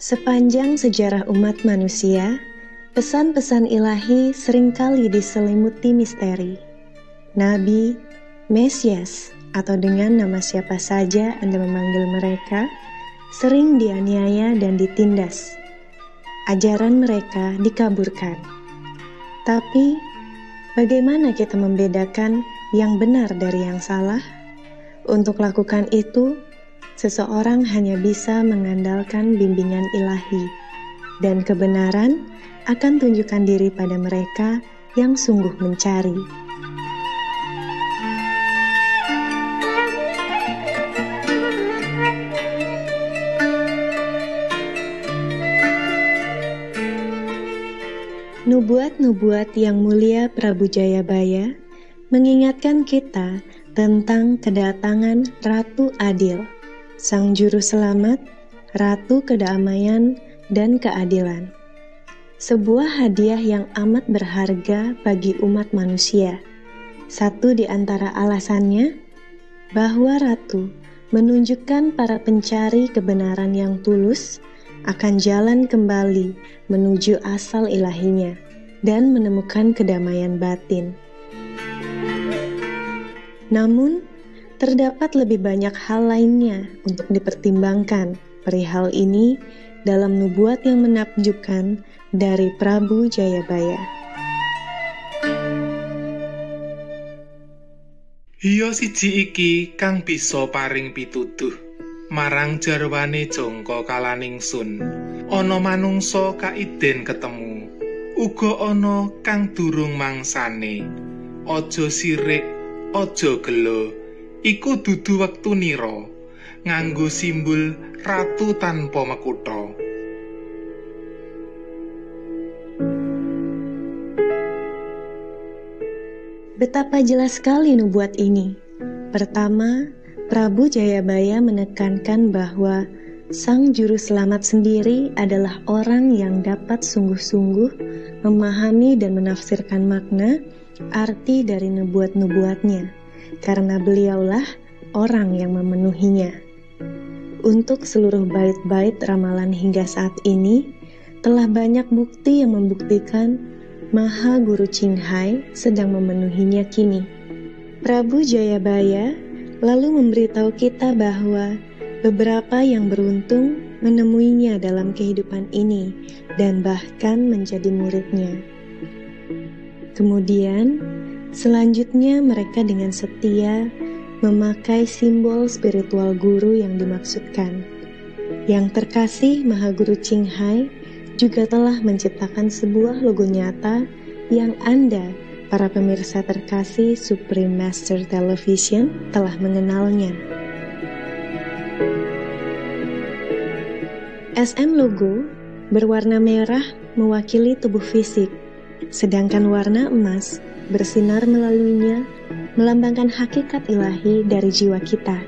Sepanjang sejarah umat manusia, pesan-pesan ilahi seringkali diselimuti misteri. Nabi, Mesias, atau dengan nama siapa saja Anda memanggil mereka, sering dianiaya dan ditindas. Ajaran mereka dikaburkan. Tapi, bagaimana kita membedakan yang benar dari yang salah? Untuk lakukan itu, seseorang hanya bisa mengandalkan bimbingan ilahi, dan kebenaran akan tunjukkan diri pada mereka yang sungguh mencari. Nubuat-nubuat yang mulia Prabu Jayabaya mengingatkan kita tentang kedatangan Ratu Adil, Sang Juru Selamat, Ratu Kedamaian dan Keadilan. Sebuah hadiah yang amat berharga bagi umat manusia. Satu di antara alasannya, bahwa Ratu menunjukkan para pencari kebenaran yang tulus akan jalan kembali menuju asal ilahinya dan menemukan kedamaian batin. Namun, terdapat lebih banyak hal lainnya untuk dipertimbangkan perihal ini dalam nubuat yang menakjubkan dari Prabu Jayabaya. Hiya siji iki kang bisa paring pituduh marang jarwane jangka kalaningsun. Ana manungsa kaiden ketemu, uga ana kang durung mangsane. Aja sirik, aja gelo, iku dudu wektunira nganggo simbol ratu tanpa makutha. Betapa jelas sekali nubuat ini. Pertama, Prabu Jayabaya menekankan bahwa Sang Juru Selamat sendiri adalah orang yang dapat sungguh-sungguh memahami dan menafsirkan makna arti dari nubuat-nubuatnya, karena beliaulah orang yang memenuhinya. Untuk seluruh bait-bait ramalan hingga saat ini, telah banyak bukti yang membuktikan Maha Guru Qinghai sedang memenuhinya kini. Prabu Jayabaya lalu memberitahu kita bahwa beberapa yang beruntung menemuinya dalam kehidupan ini dan bahkan menjadi muridnya. Kemudian, selanjutnya mereka dengan setia memakai simbol spiritual guru yang dimaksudkan. Yang terkasih Maha Guru Qinghai juga telah menciptakan sebuah logo nyata yang Anda, para pemirsa terkasih Supreme Master Television, telah mengenalnya. SM logo berwarna merah mewakili tubuh fisik, sedangkan warna emas bersinar melaluinya melambangkan hakikat ilahi dari jiwa kita.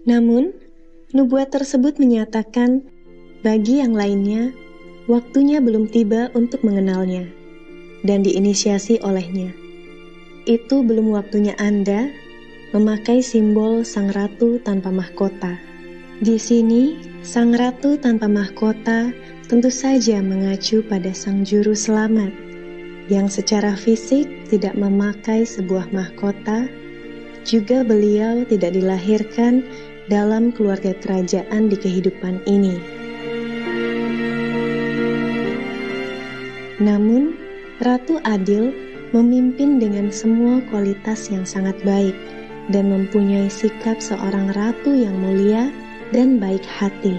Namun, nubuat tersebut menyatakan bagi yang lainnya, waktunya belum tiba untuk mengenalnya dan diinisiasi olehnya. Itu belum waktunya Anda memakai simbol Sang Ratu tanpa mahkota. Di sini, Sang Ratu tanpa mahkota tentu saja mengacu pada Sang Juru Selamat, yang secara fisik tidak memakai sebuah mahkota. Juga beliau tidak dilahirkan dalam keluarga kerajaan di kehidupan ini. Namun, Ratu Adil memimpin dengan semua kualitas yang sangat baik dan mempunyai sikap seorang ratu yang mulia dan baik hati.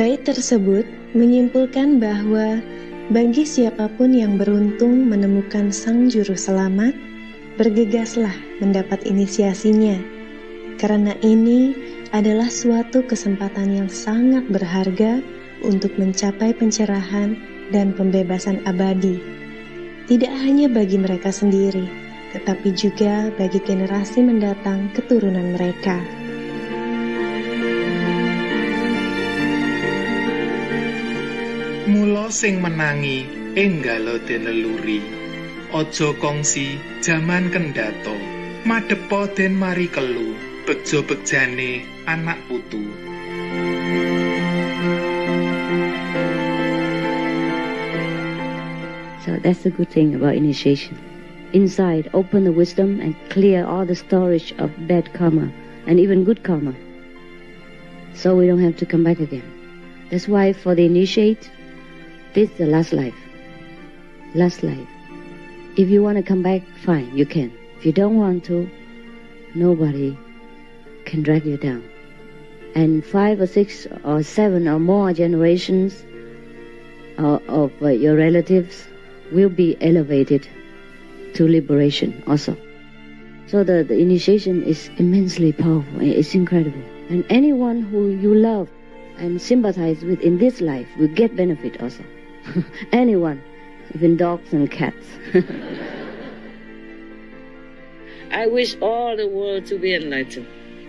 Bait tersebut menyimpulkan bahwa bagi siapapun yang beruntung menemukan Sang Juru Selamat, bergegaslah mendapat inisiasinya, karena ini adalah suatu kesempatan yang sangat berharga untuk mencapai pencerahan dan pembebasan abadi. Tidak hanya bagi mereka sendiri, tetapi juga bagi generasi mendatang keturunan mereka. Mula sing menangi enggalo den leluri, aja kongsi jaman kendhato, madhepa den mari kelu, bejo bejane anak putu. So that's the good thing about initiation. Inside, open the wisdom and clear all the storage of bad karma and even good karma, so we don't have to come back again. That's why for the initiate, this is the last life. Last life. If you want to come back, fine, you can. If you don't want to, nobody can drag you down. And 5 or 6 or 7 or more generations of your relatives will be elevated to liberation also. So the initiation is immensely powerful. It's incredible. And anyone who you love and sympathize with in this life will get benefit also. Anyone, even dogs and cats. I wish all the world to be enlightened.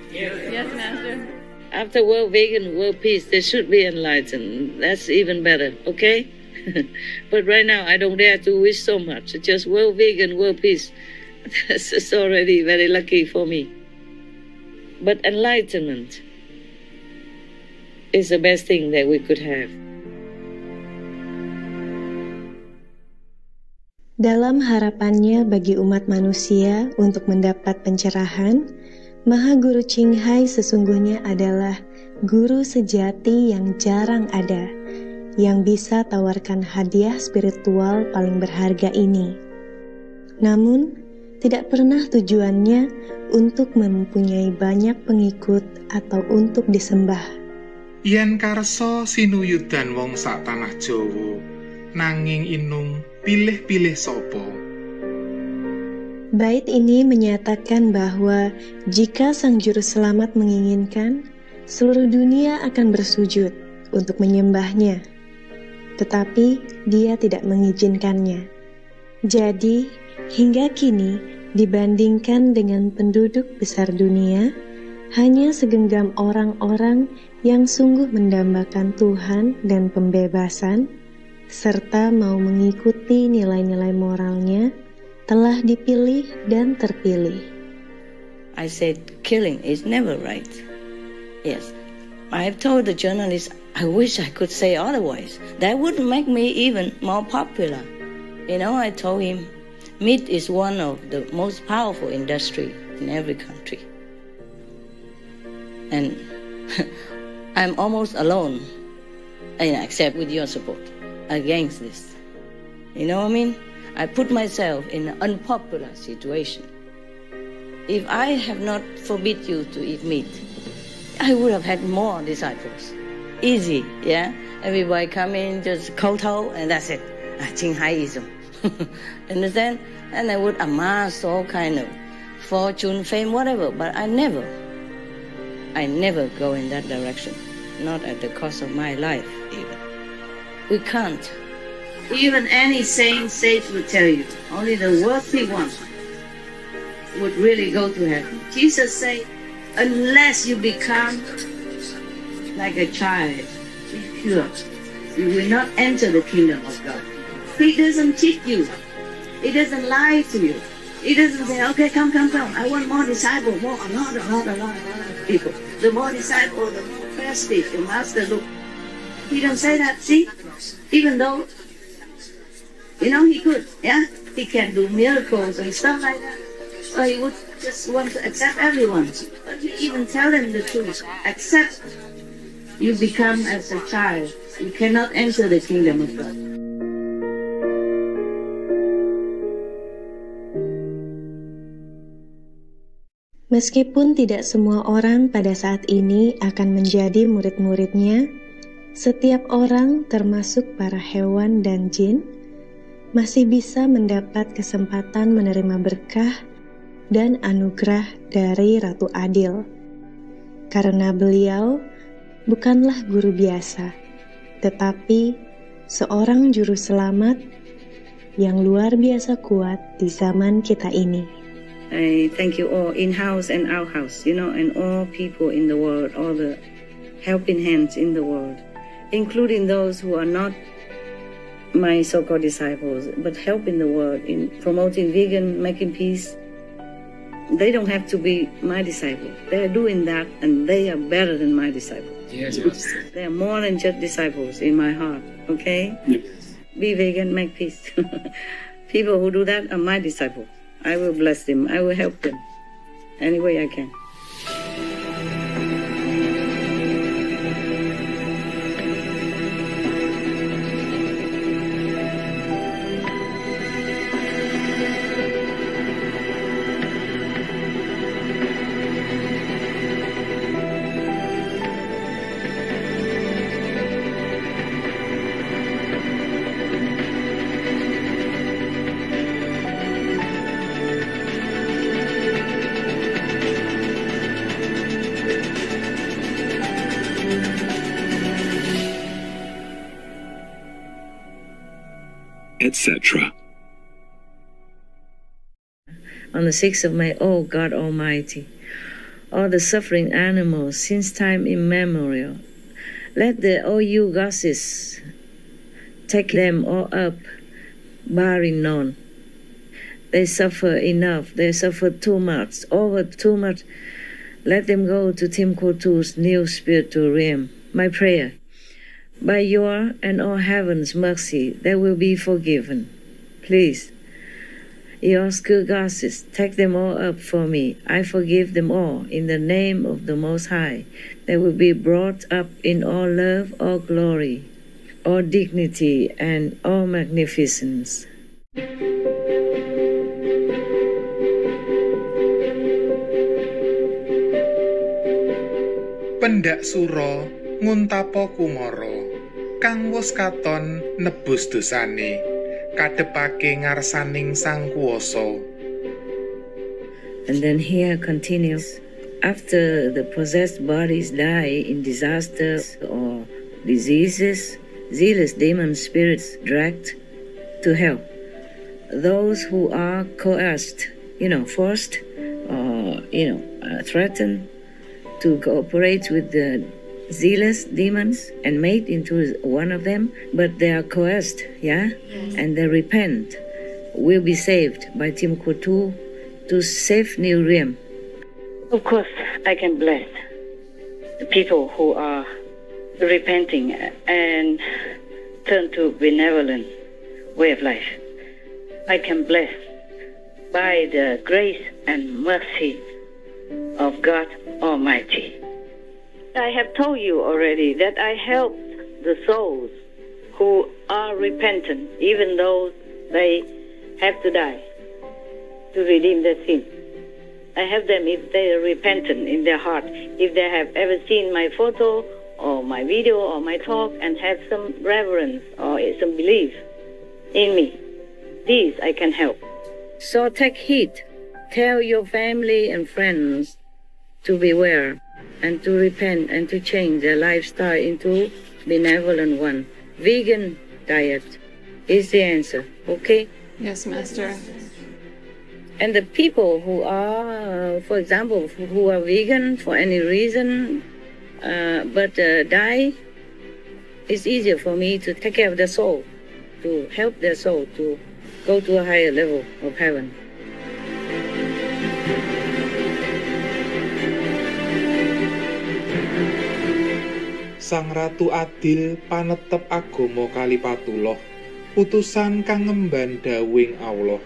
Yes, Master. After world vegan, world peace, they should be enlightened. That's even better, okay? But right now, I don't dare to wish so much. Just world vegan, world peace. That's already very lucky for me. But enlightenment is the best thing that we could have. Dalam harapannya bagi umat manusia untuk mendapat pencerahan, Maha Guru Ching Hai sesungguhnya adalah guru sejati yang jarang ada, yang bisa tawarkan hadiah spiritual paling berharga ini. Namun, tidak pernah tujuannya untuk mempunyai banyak pengikut atau untuk disembah. Yen karso sinuyudan wong sak tanah Jawa, nanging inung pilih-pilih sopo. Bait ini menyatakan bahwa jika Sang Juru Selamat menginginkan, seluruh dunia akan bersujud untuk menyembahnya. Tetapi dia tidak mengizinkannya. Jadi, hingga kini dibandingkan dengan penduduk besar dunia, hanya segenggam orang-orang yang sungguh mendambakan Tuhan dan pembebasan, serta mau mengikuti nilai-nilai moralnya, telah dipilih dan terpilih. I said killing is never right. Yes, I have told the journalist, I wish I could say otherwise. That would make me even more popular. I told him, meat is one of the most powerful industry in every country. And I'm almost alone, except with your support, against this. You know what I mean? I put myself in an unpopular situation. If I have not forbid you to eat meat, I would have had more disciples. Easy, yeah? Everybody come in, just kowtow, and that's it. Ching Haiism. Understand? And I would amass all kind of fortune, fame, whatever. But I never go in that direction. Not at the cost of my life, even. We can't. Even any sane sage would tell you, only the worthy one would really go to heaven. Jesus said, unless you become like a child, be pure, you will not enter the kingdom of God. He doesn't cheat you. He doesn't lie to you. He doesn't say, okay, come. I want more disciples, a lot of people. The more disciples, the more prestige, the master look. He don't say that, see? Even though, he could, yeah? He can do miracles and stuff like that. Or he would just want to accept everyone. But you even tell them the truth. Accept. You become as a child. You cannot enter the kingdom of God. Meskipun tidak semua orang pada saat ini akan menjadi murid-muridnya, setiap orang termasuk para hewan dan jin masih bisa mendapat kesempatan menerima berkah dan anugerah dari Ratu Adil. Karena beliau bukanlah guru biasa, tetapi seorang juru selamat yang luar biasa kuat di zaman kita ini. I thank you all, in-house and out-house, and all people in the world, all the helping hands in the world, including those who are not my so-called disciples, but helping the world in promoting vegan, making peace. They don't have to be my disciples. They are doing that, and they are better than my disciples. Yes. They are more than just disciples in my heart, okay? Yes. Be vegan, make peace. People who do that are my disciples. I will bless them. I will help them any way I can. Etc. On the 6th of May, O God Almighty, all the suffering animals since time immemorial, let the OU goddesses take them all up, barring none. They suffer enough, they suffer too much, over too much. Let them go to Timkotu's new spiritual realm. My prayer, by your and all heaven's mercy, they will be forgiven. Please, your good goddesses, take them all up for me. I forgive them all in the name of the Most High. They will be brought up in all love, all glory, all dignity, and all magnificence. Pendak Sura nguntapa kumara kang wus katon nebus dosane kadepake ngarsaning Sang Kuwasa. And then here continues, after the possessed bodies die in disasters or diseases, zealous demon spirits dragged to hell. Those who are coerced, forced or, threatened to cooperate with the zealous demons and made into one of them, but they are coerced, and they repent, will be saved by Timkotu to save New Realm. Of course, I can bless the people who are repenting and turn to benevolent way of life. I can bless by the grace and mercy of God Almighty. I have told you already that I help the souls who are repentant, even though they have to die to redeem their sin. I help them if they are repentant in their heart, if they have ever seen my photo or my video or my talk and have some reverence or some belief in me. These I can help. So take heed. Tell your family and friends to beware and to repent and to change their lifestyle into benevolent one. Vegan diet is the answer, okay? Yes, Master. And the people who are, for example, who are vegan for any reason, but die, it's easier for me to take care of their soul, to help their soul to go to a higher level of heaven. Sang Ratu Adil panetep agama Kalipatuloh, utusan kang ngemban dawing Allah.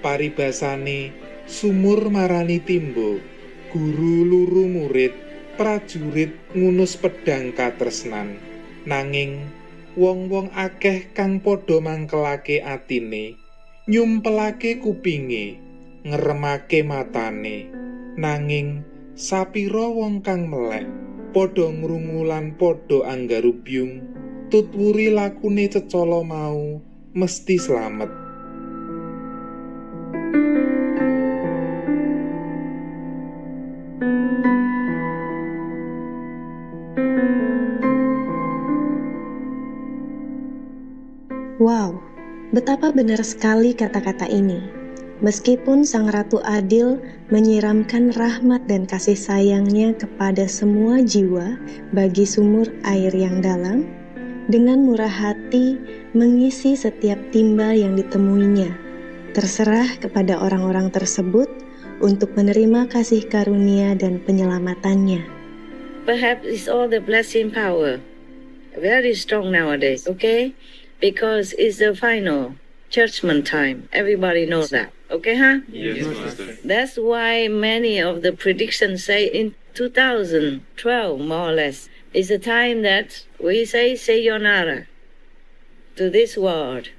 Paribasane sumur marani timbo, guru luru murid, prajurit ngunus pedang katresnan. Nanging wong-wong akeh kang padha mangkelake atine, nyumpelake kupinge, ngeremake matane. Nanging sapira wong kang melek padha ngrungu lan padha anggarubyung, tutwuri lakune cecala mau mesti slamet. Wow, betapa benar sekali kata-kata ini. Meskipun Sang Ratu Adil menyiramkan rahmat dan kasih sayangnya kepada semua jiwa bagi sumur air yang dalam, dengan murah hati mengisi setiap timba yang ditemuinya, terserah kepada orang-orang tersebut untuk menerima kasih karunia dan penyelamatannya. Perhaps it's all the blessing power. Very strong nowadays, okay? Because it's the final judgment time. Everybody knows that. Okay, huh? Yes, Master. That's why many of the predictions say in 2012, more or less, is the time that we say sayonara to this world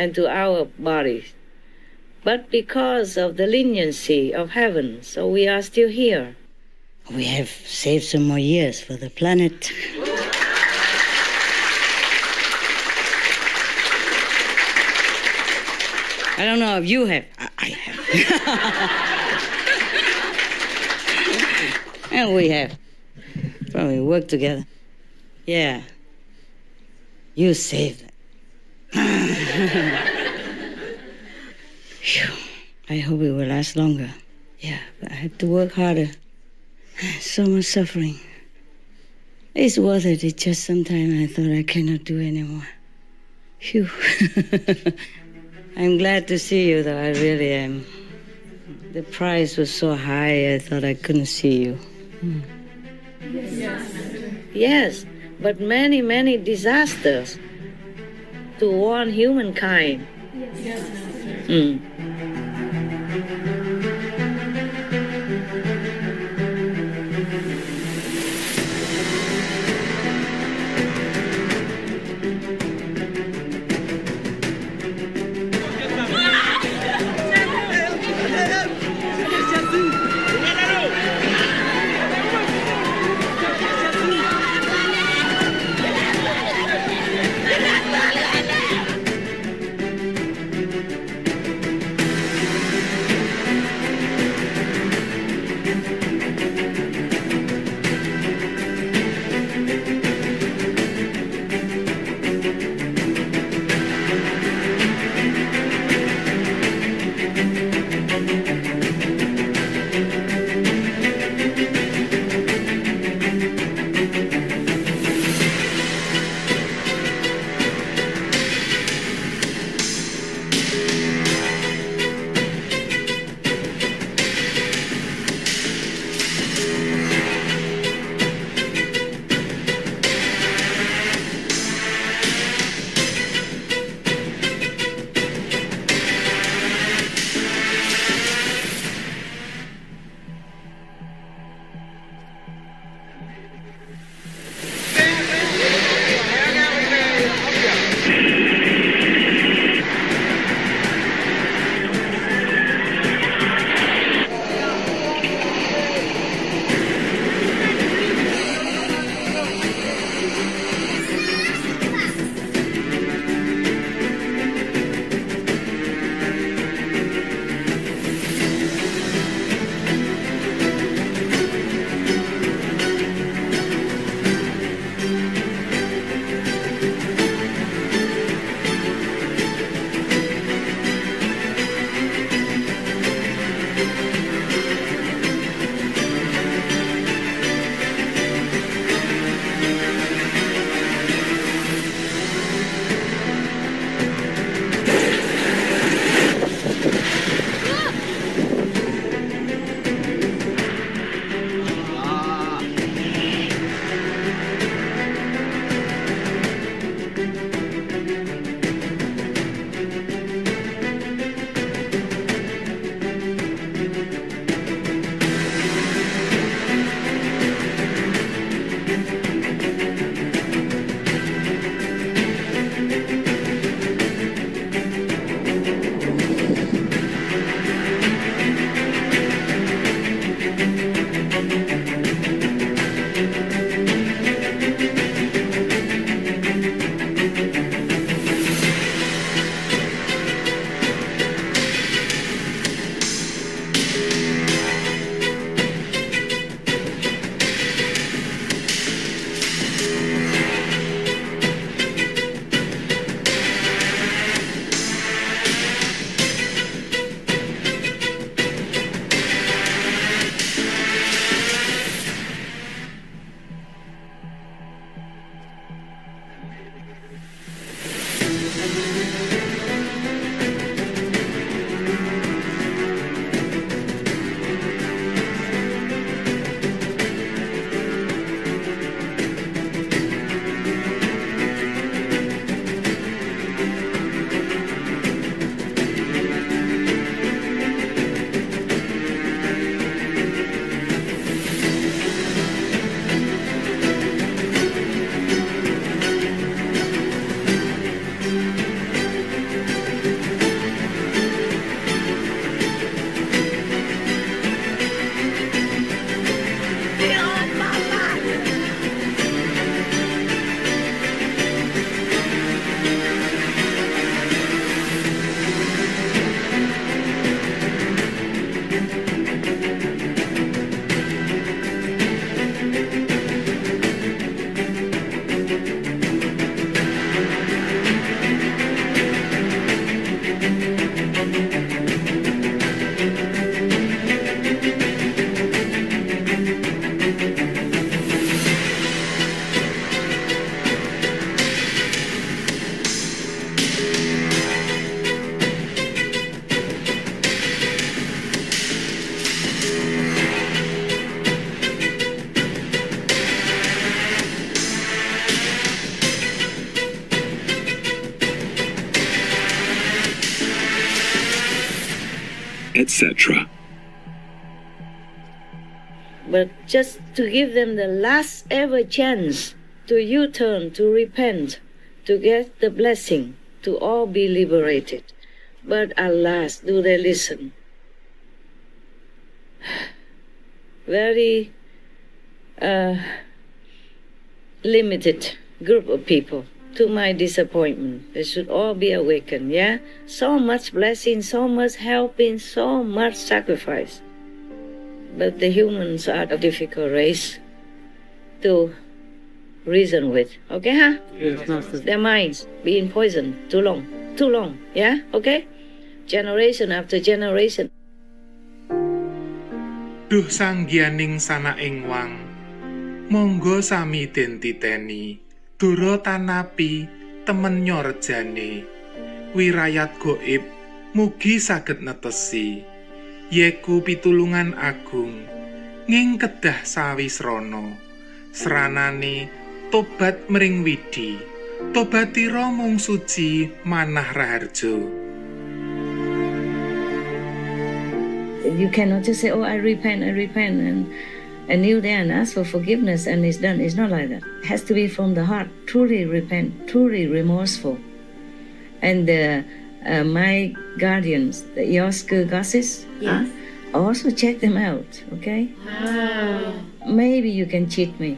and to our bodies. But because of the leniency of heaven, so we are still here. We have saved some more years for the planet. I don't know if you have. I have. And we have. Probably work together. Yeah. You saved it. I hope it will last longer. Yeah, but I have to work harder. So much suffering. It's worth it. It's just sometimes I thought I cannot do anymore. Phew. I'm glad to see you, though. I really am. The price was so high, I thought I couldn't see you. Yes, but many, many disasters to warn humankind. etc. But just to give them the last ever chance to U-turn, to repent, to get the blessing, to all be liberated. But alas, do they listen? Very limited group of people. To my disappointment, they should all be awakened, yeah? So much blessing, so much helping, so much sacrifice. But the humans are a difficult race to reason with, okay, huh? Yes, Master. Their minds being poisoned too long, yeah? Okay? Generation after generation. Duh sanggianing sanaing wang, monggo sami den titeni, dura tanapi temen nyorjane, wirayat goib mugi saged netesi, yeku pitulungan agung, nging kedah sawisrana, sranane tobat mring widi, tobatira mung suci manah raharjo. You cannot just say, oh, I repent, and kneel there and ask for forgiveness and it's done. It's not like that. It has to be from the heart. Truly repent, truly remorseful. And my guardians, the Yosker Gosses, yes. Also check them out, okay? Maybe you can cheat me,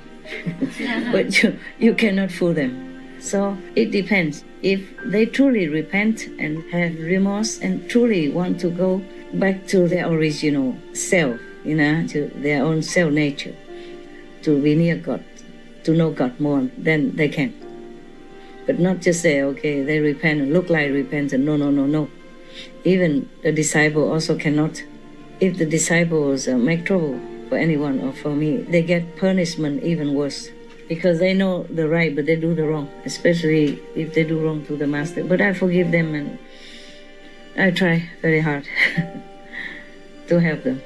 but you cannot fool them. So it depends. If they truly repent and have remorse and truly want to go back to their original self, to their own self nature, to be near God, to know God more, then they can. But not just say, okay, they repent and look like repentant. No. Even the disciple also cannot. If the disciples make trouble for anyone or for me, they get punishment even worse. Because they know the right, but they do the wrong, especially if they do wrong to the master. But I forgive them and I try very hard to help them.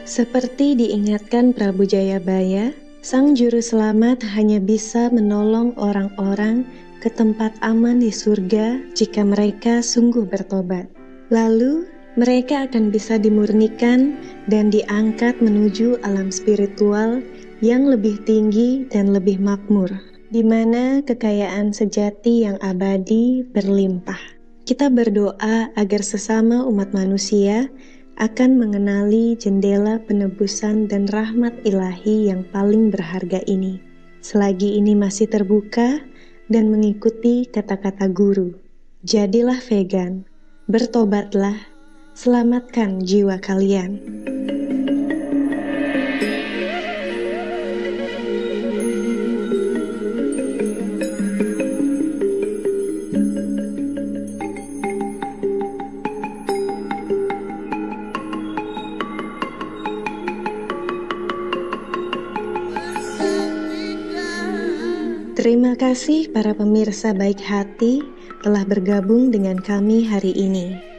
Seperti diingatkan Prabu Jayabaya, Sang Juru Selamat hanya bisa menolong orang-orang ke tempat aman di surga jika mereka sungguh bertobat. Lalu, mereka akan bisa dimurnikan dan diangkat menuju alam spiritual yang lebih tinggi dan lebih makmur, di mana kekayaan sejati yang abadi berlimpah. Kita berdoa agar sesama umat manusia akan mengenali jendela penebusan dan rahmat ilahi yang paling berharga ini. Selagi ini masih terbuka dan mengikuti kata-kata guru, jadilah vegan, bertobatlah, selamatkan jiwa kalian. Terima kasih para pemirsa baik hati telah bergabung dengan kami hari ini.